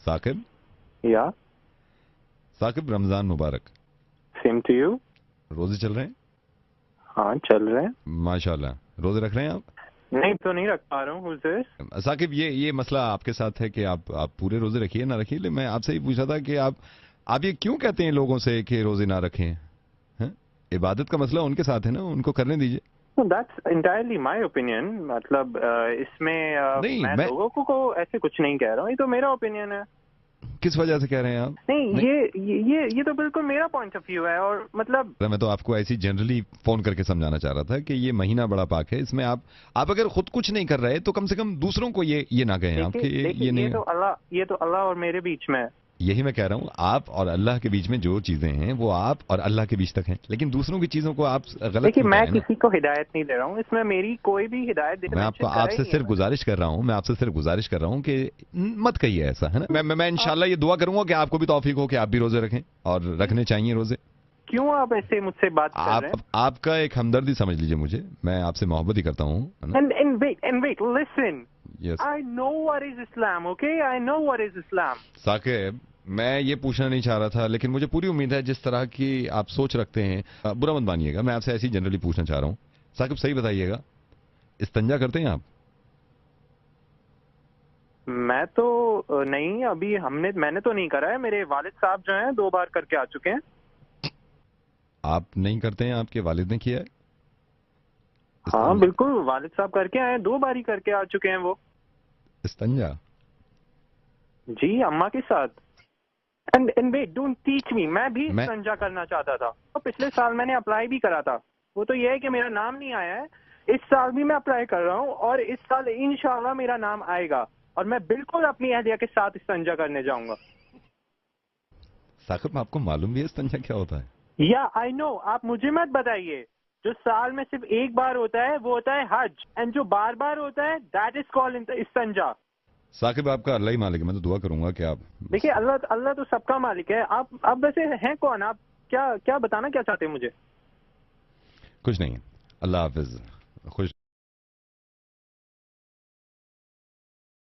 साकिब या साकिब, रमजान मुबारक। Same to you. रोजे चल रहे हैं? हाँ चल रहे हैं। माशाल्लाह। रोजे रख रहे हैं आप? नहीं तो नहीं रख पा रहा हूँ। साकिब, ये मसला आपके साथ है कि आप पूरे रोजे रखिए ना रखिए, लेकिन मैं आपसे ही पूछा था कि आप ये क्यों कहते हैं लोगों से कि रोजे ना रखें? हैं? इबादत का मसला उनके साथ है ना, उनको करने दीजिए। That's entirely my opinion. मतलब इसमें नहीं, मैं लोगों को ऐसे कुछ नहीं कह रहा हूँ, ये तो मेरा ओपिनियन है। किस वजह से कह रहे हैं आप? नहीं, ये तो बिल्कुल मेरा पॉइंट ऑफ व्यू है। और मतलब मैं तो आपको ऐसी जनरली फोन करके समझाना चाह रहा था कि ये महीना बड़ा पाक है, इसमें आप अगर खुद कुछ नहीं कर रहे तो कम से कम दूसरों को ये ना कहें आप कि ये नहीं। ये तो अल्लाह और मेरे बीच में है। यही मैं कह रहा हूँ, आप और अल्लाह के बीच में जो चीजें हैं वो आप और अल्लाह के बीच तक हैं, लेकिन दूसरों की चीजों को आप गलत क्यों कह रहे हैं? मैं किसी को हिदायत नहीं दे रहा हूँ, इसमें मेरी कोई भी हिदायत मैं आपसे सिर्फ गुजारिश कर रहा हूँ, कि मत कहिए ऐसा, है ना। मैं इंशाल्लाह ये दुआ करूंगा कि आपको भी तौफीक हो कि आप भी रोजे रखें, और रखने चाहिए रोजे। क्यों आप ऐसे मुझसे बात कर रहे हैं? आपका एक हमदर्दी समझ लीजिए मुझे, मैं आपसे मोहब्बत ही करता हूँ। And wait, listen. Yes. I know what is Islam, okay? I know what is Islam. Saqib, मैं ये पूछना नहीं चाह रहा था, लेकिन मुझे पूरी उम्मीद है जिस तरह की आप सोच रखते हैं, बुरा मत मानिएगा, मैं आपसे ऐसी जनरली पूछना चाह रहा हूँ। साकिब सही बताइएगा, इस्तंजा करते हैं आप? मैं तो नहीं, अभी मैंने तो नहीं करा है। मेरे वालिद साहब जो हैं 2 बार करके आ चुके हैं। आप नहीं करते हैं, आपके वालिद ने किया है? हाँ बिल्कुल, वालिद साहब करके आए, 2 बार ही करके आ चुके हैं वो इस्तंजा। जी, अम्मा के साथ। And wait, don't teach me. मैं भी इस्तंजा करना चाहता था, तो पिछले साल मैंने अप्लाई भी करा था। वो तो ये है कि मेरा नाम नहीं आया है। इस साल भी मैं अप्लाई कर रहा हूँ, और इस साल इंशाल्लाह मेरा नाम आएगा, और मैं बिल्कुल अपनी अहलिया के साथ इस्तंजा करने जाऊंगा। साकिब, आपको मालूम भी है इस्तंजा क्या होता है? या आई नो, आप मुझे मत बताइए। जो साल में सिर्फ एक बार होता है वो होता है हज, एंड जो बार बार होता है दैट इज कॉल्ड इस्तंजा। साकिब, आपका अल्लाह ही मालिक है, मैं तो दुआ करूंगा कि आप। देखिए, अल्लाह तो सबका मालिक है। आप वैसे हैं कौन? आप क्या बताना क्या चाहते हैं मुझे? कुछ नहीं, अल्लाह हाफिज, खुश।